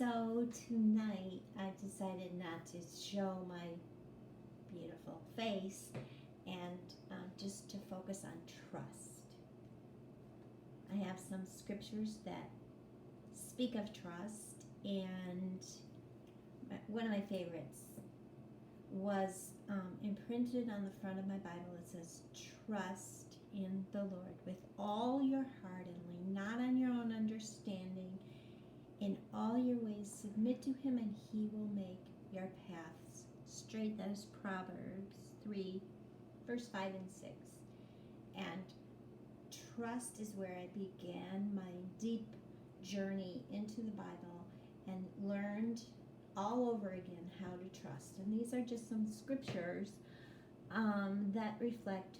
So tonight I decided not to show my beautiful face and just to focus on trust. I have some scriptures that speak of trust, and one of my favorites was imprinted on the front of my Bible. It says, "Trust in the Lord with all your heart and lean not on your own understanding. In all your ways submit to him, and he will make your paths straight." That is Proverbs 3, verse 5 and 6. And trust is where I began my deep journey into the Bible and learned all over again how to trust. And these are just some scriptures that reflect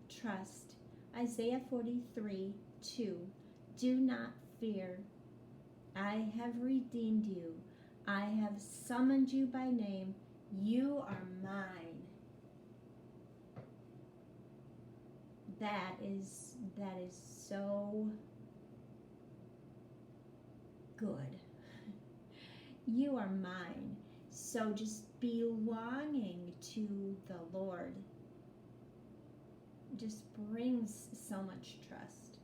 trust. Isaiah 43, 2. "Do not fear. I have redeemed you. I have summoned you by name. You are mine." That is so good. You are mine. So just belonging to the Lord just brings so much trust.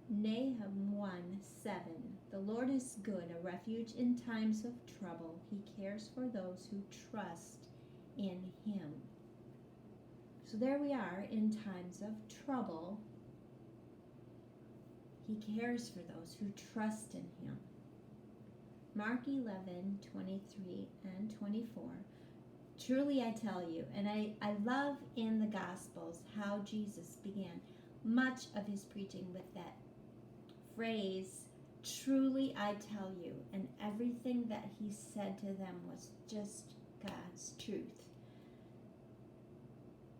Nahum 1:7. "The Lord is good, a refuge in times of trouble. He cares for those who trust in him." So there we are in times of trouble. He cares for those who trust in him. Mark 11:23 and 24. "Truly I tell you," and I love in the Gospels how Jesus began much of his preaching with that phrase, "Truly I tell you," and everything that he said to them was just God's truth.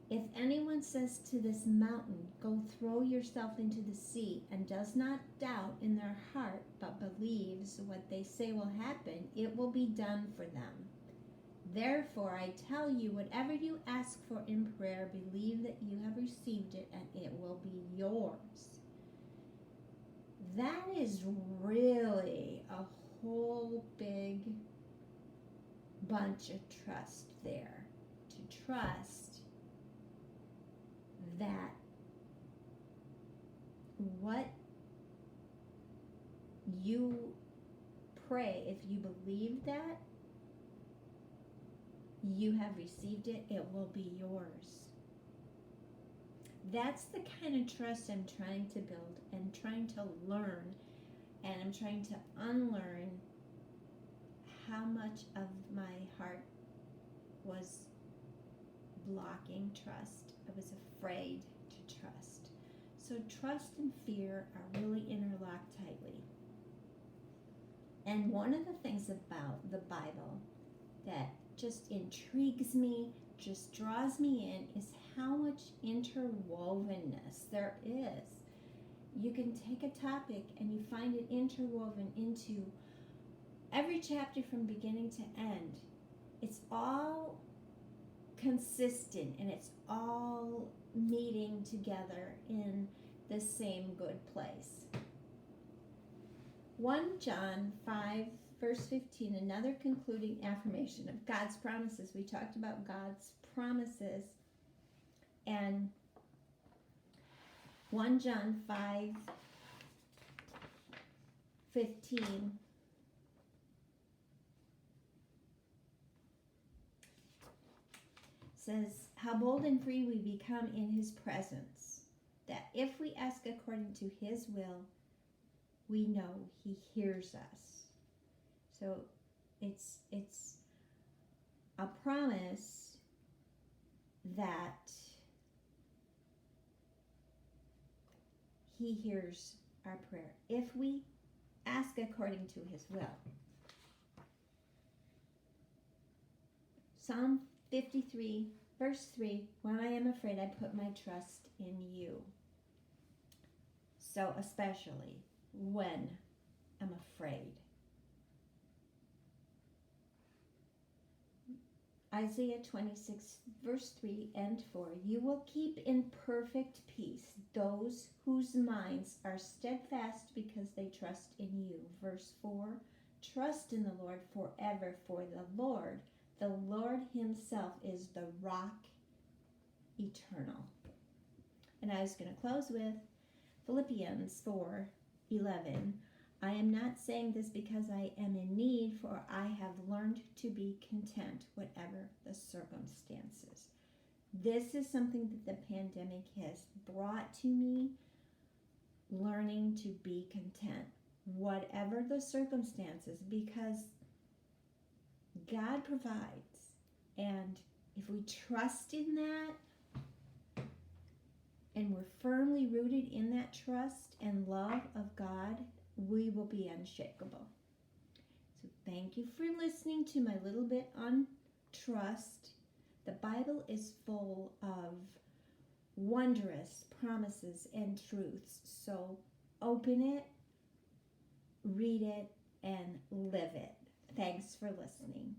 "If anyone says to this mountain, 'Go throw yourself into the sea,' and does not doubt in their heart, but believes what they say will happen, it will be done for them. Therefore, I tell you, whatever you ask for in prayer, believe that you have received it, and it will be yours." That is really a whole big bunch of trust there. To trust that what you pray, if you believe that you have received it, it will be yours. That's the kind of trust I'm trying to build and trying to learn, and I'm trying to unlearn how much of my heart was blocking trust. I was afraid to trust. So trust and fear are really interlocked tightly. And one of the things about the Bible that just intrigues me, just draws me in, is how much interwovenness there is. You can take a topic and you find it interwoven into every chapter from beginning to end. It's all consistent and it's all meeting together in the same good place. 1 John 5 verse 15, another concluding affirmation of God's promises. We talked about God's promises, and 1 John 5:15 says, "How bold and free we become in his presence, that if we ask according to his will, we know he hears us." So it's a promise that he hears our prayer if we ask according to his will. Psalm 53 verse 3, "When I am afraid, I put my trust in you." So especially when I'm afraid. Isaiah 26 verse 3 and 4, "You will keep in perfect peace those whose minds are steadfast because they trust in you." Verse 4, Trust in the Lord forever, for the Lord himself is the rock eternal. And I was going to close with Philippians 4:11. I am not saying this because I am in need, for I have learned to be content, whatever the circumstances. This is something that the pandemic has brought to me, learning to be content, whatever the circumstances, because God provides. And if we trust in that, and we're firmly rooted in that trust and love of God, we will be unshakable. So thank you for listening to my little bit on trust. The Bible is full of wondrous promises and truths. So open it, read it, and live it. Thanks for listening.